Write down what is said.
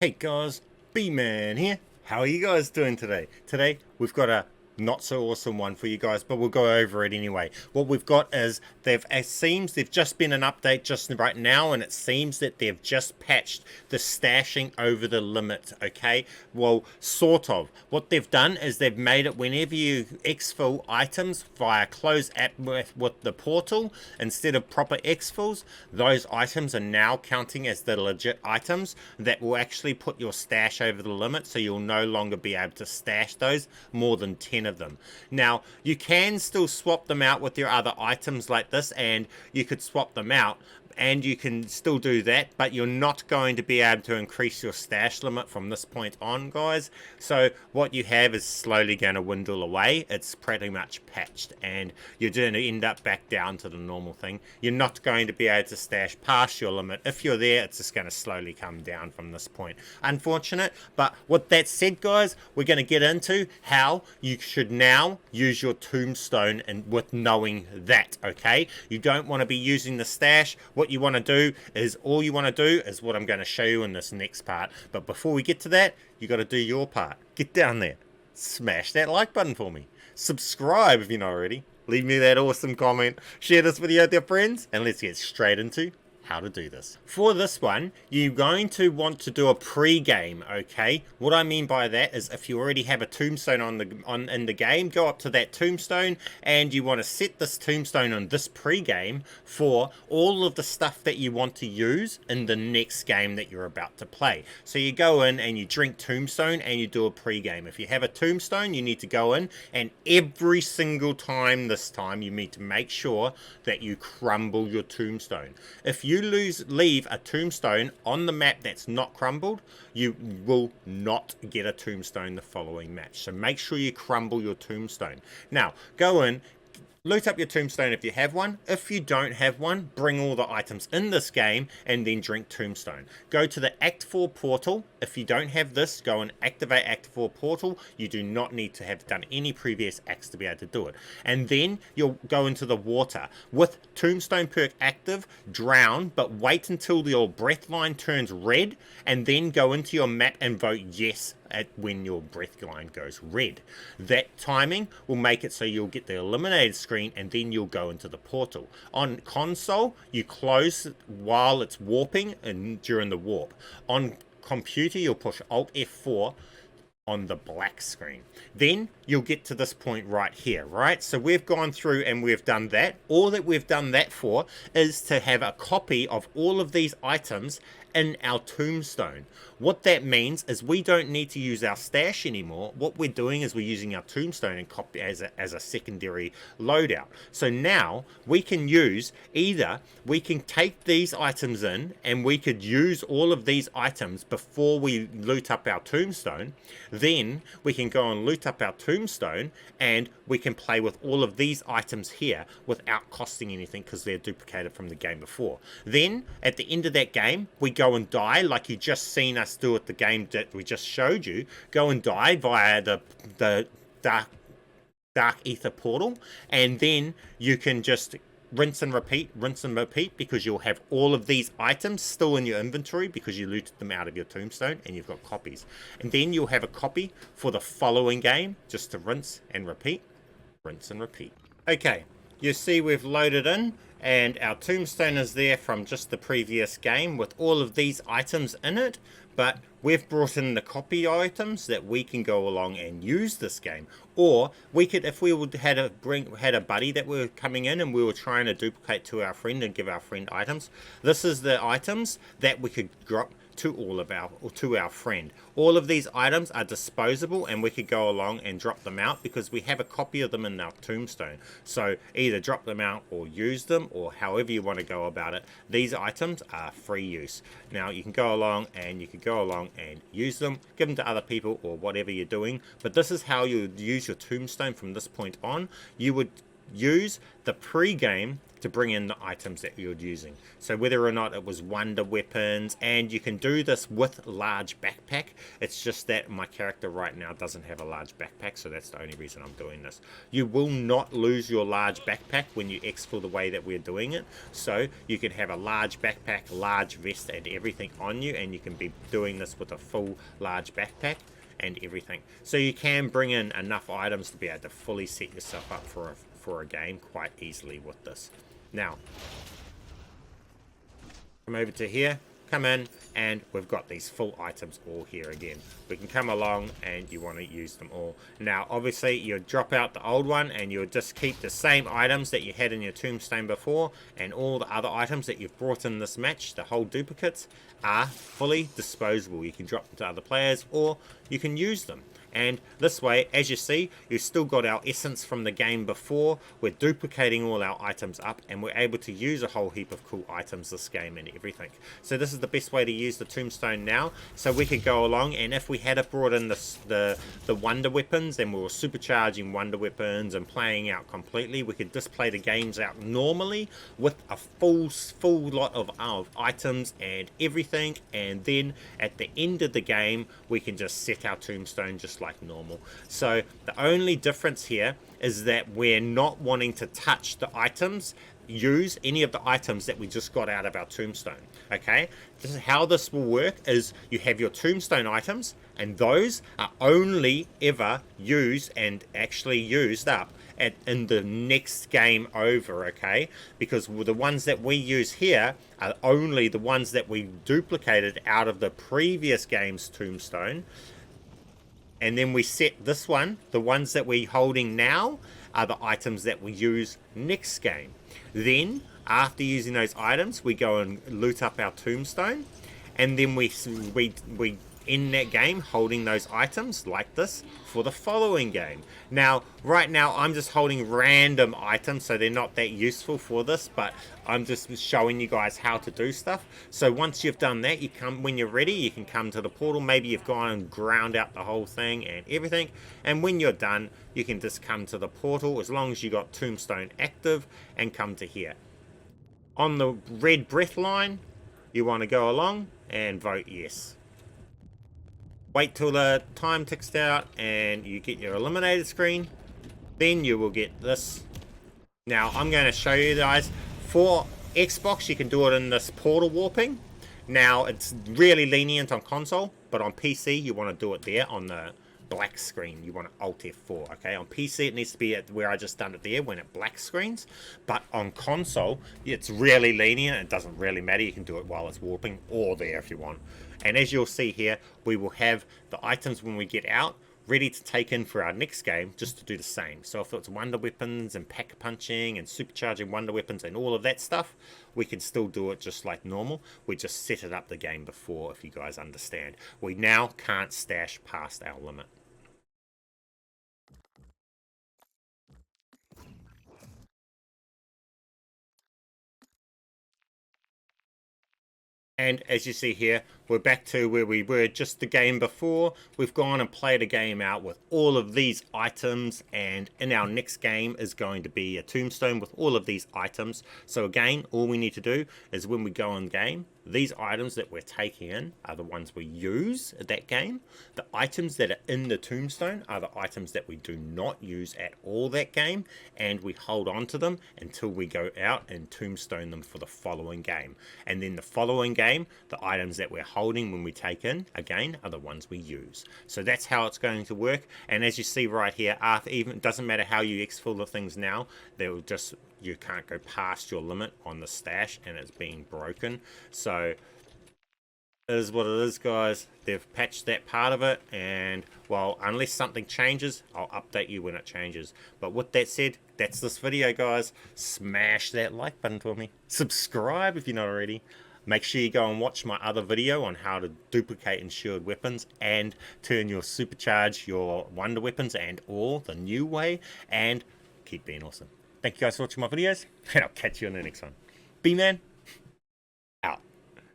Hey guys, BMAN here. How are you guys doing today? Today we've got a not so awesome one for you guys, but we'll go over it anyway. What we've got is it seems they've just been an update just right now, and it seems that they've just patched the stashing over the limit. Okay, well, sort of. What they've done is they've made it whenever you exfil items via close app with the portal instead of proper exfils, those items are now counting as the legit items that will actually put your stash over the limit, so you'll no longer be able to stash those more than 10 of them. Now, you can still swap them out with your other items like this, and you could swap them out and you can still do that, but you're not going to be able to increase your stash limit from this point on, guys. So what you have is slowly going to dwindle away. It's pretty much patched, and you're going to end up back down to the normal thing. You're not going to be able to stash past your limit. If you're there, it's just going to slowly come down from this point. Unfortunate, but with that said, guys, we're going to get into how you should now use your tombstone, and with knowing that, okay? You don't want to be using the stash. What you want to do is, all you want to do is what I'm going to show you in this next part. But before we get to that, you got to do your part. Get down there, smash that like button for me, subscribe if you're not already, leave me that awesome comment, share this video with your friends, and let's get straight into how to do this. For this one, you're going to want to do a pre-game, okay? What I mean by that is, if you already have a tombstone in the game, go up to that tombstone and you want to set this tombstone on this pre-game for all of the stuff that you want to use in the next game that you're about to play. So you go in and you drink tombstone and you do a pre-game. If you have a tombstone, you need to go in, and every single time this time you need to make sure that you crumble your tombstone. If you leave a tombstone on the map that's not crumbled, you will not get a tombstone the following match. So make sure you crumble your tombstone. Now, go in, loot up your tombstone if you have one. If you don't have one, bring all the items in this game and then drink tombstone. Go to the Act 4 portal. If you don't have this, go and activate Act 4 portal. You do not need to have done any previous acts to be able to do it. And then you'll go into the water. With tombstone perk active, drown, but wait until your breath line turns red, and then go into your map and vote yes when your breath line goes red. That timing will make it so you'll get the eliminated screen, and then you'll go into the portal. On console, you close while it's warping and during the warp. On computer, you'll push Alt F4 on the black screen. Then you'll get to this point right here, right? So we've gone through and we've done that. All that we've done that for is to have a copy of all of these items in our tombstone. What that means is we don't need to use our stash anymore. What we're doing is we're using our tombstone and copy as a secondary loadout. So now we can use, either we can take these items in and we could use all of these items before we loot up our tombstone. Then we can go and loot up our tombstone and we can play with all of these items here without costing anything, because they're duplicated from the game before. Then at the end of that game, we go and die like you just seen us do at the game that we just showed you. Go and die via the dark ether portal, and then you can just rinse and repeat, because you'll have all of these items still in your inventory because you looted them out of your tombstone and you've got copies. And then you'll have a copy for the following game, just to rinse and repeat, rinse and repeat. Okay, you see we've loaded in, and our tombstone is there from just the previous game with all of these items in it, but we've brought in the copy items that we can go along and use this game. Or we could, if we had a buddy that were coming in and we were trying to duplicate to our friend and give our friend items, this is the items that we could drop to our friend. All of these items are disposable, and we could go along and drop them out because we have a copy of them in our tombstone. So either drop them out or use them, or however you want to go about it. These items are free use. Now you can go along and use them, give them to other people or whatever you're doing. But this is how you use your tombstone from this point on. You would use the pre-game to bring in the items that you're using. So whether or not it was wonder weapons, and you can do this with large backpack. It's just that my character right now doesn't have a large backpack, so that's the only reason I'm doing this. You will not lose your large backpack when you exfil the way that we're doing it. So you can have a large backpack, large vest, and everything on you, and you can be doing this with a full large backpack and everything. So you can bring in enough items to be able to fully set yourself up for a game quite easily with this. Now, come over to here, come in, and we've got these full items all here again. We can come along and you want to use them all. Now, obviously, you drop out the old one and you'll just keep the same items that you had in your tombstone before, and all the other items that you've brought in this match, the whole duplicates, are fully disposable. You can drop them to other players or you can use them. And this way, as you see, you've still got our essence from the game before. We're duplicating all our items up and we're able to use a whole heap of cool items this game and everything. So this is the best way to use the tombstone now. So we could go along, and if we had brought in the wonder weapons and we were supercharging wonder weapons and playing out completely, we could just play the games out normally with a full lot of items and everything, and then at the end of the game we can just set our tombstone just like normal. So the only difference here is that we're not wanting to touch the items, use any of the items that we just got out of our tombstone. Okay, this is how this will work. Is you have your tombstone items, and those are only ever used and actually used up in the next game over. Okay, because the ones that we use here are only the ones that we duplicated out of the previous game's tombstone. And then we set this one, the ones that we're holding now are the items that we use next game. Then, after using those items, we go and loot up our tombstone. And then we in that game holding those items like this for the following game. Now, right now, I'm just holding random items, so they're not that useful for this, but I'm just showing you guys how to do stuff. So once you've done that, when you're ready, you can come to the portal. Maybe you've gone and ground out the whole thing and everything, and when you're done, you can just come to the portal as long as you got tombstone active and come to here. On the red breath line, you want to go along and vote yes. Wait till the time ticks out and you get your eliminated screen. Then you will get this. Now I'm going to show you guys. For Xbox, you can do it in this portal warping. Now it's really lenient on console, but on PC you want to do it there on the black screen. You want to Alt F4. Okay, on PC it needs to be at where I just done it there when it black screens, but on console it's really lenient. It doesn't really matter. You can do it while it's warping or there if you want. And as you'll see here, we will have the items when we get out ready to take in for our next game, just to do the same. So if it's wonder weapons and pack punching and supercharging wonder weapons and all of that stuff, we can still do it just like normal. We just set it up the game before, if you guys understand. We now can't stash past our limit. And as you see here, we're back to where we were just the game before. We've gone and played a game out with all of these items, and in our next game is going to be a tombstone with all of these items. So again, all we need to do is when we go in game, these items that we're taking in are the ones we use at that game. The items that are in the tombstone are the items that we do not use at all that game, and we hold on to them until we go out and tombstone them for the following game. And then the following game, the items that we're holding when we take in, again, are the ones we use. So that's how it's going to work. And as you see right here, even it doesn't matter how you exfil the things now, they'll just, you can't go past your limit on the stash and it's being broken. So it is what it is, guys. They've patched that part of it, and well, unless something changes, I'll update you when it changes. But with that said, that's this video, guys. Smash that like button for me. Subscribe if you're not already. Make sure you go and watch my other video on how to duplicate and shield weapons and turn your supercharge, your wonder weapons and all the new way, and keep being awesome. Thank you guys for watching my videos, and I'll catch you in the next one. BMAN.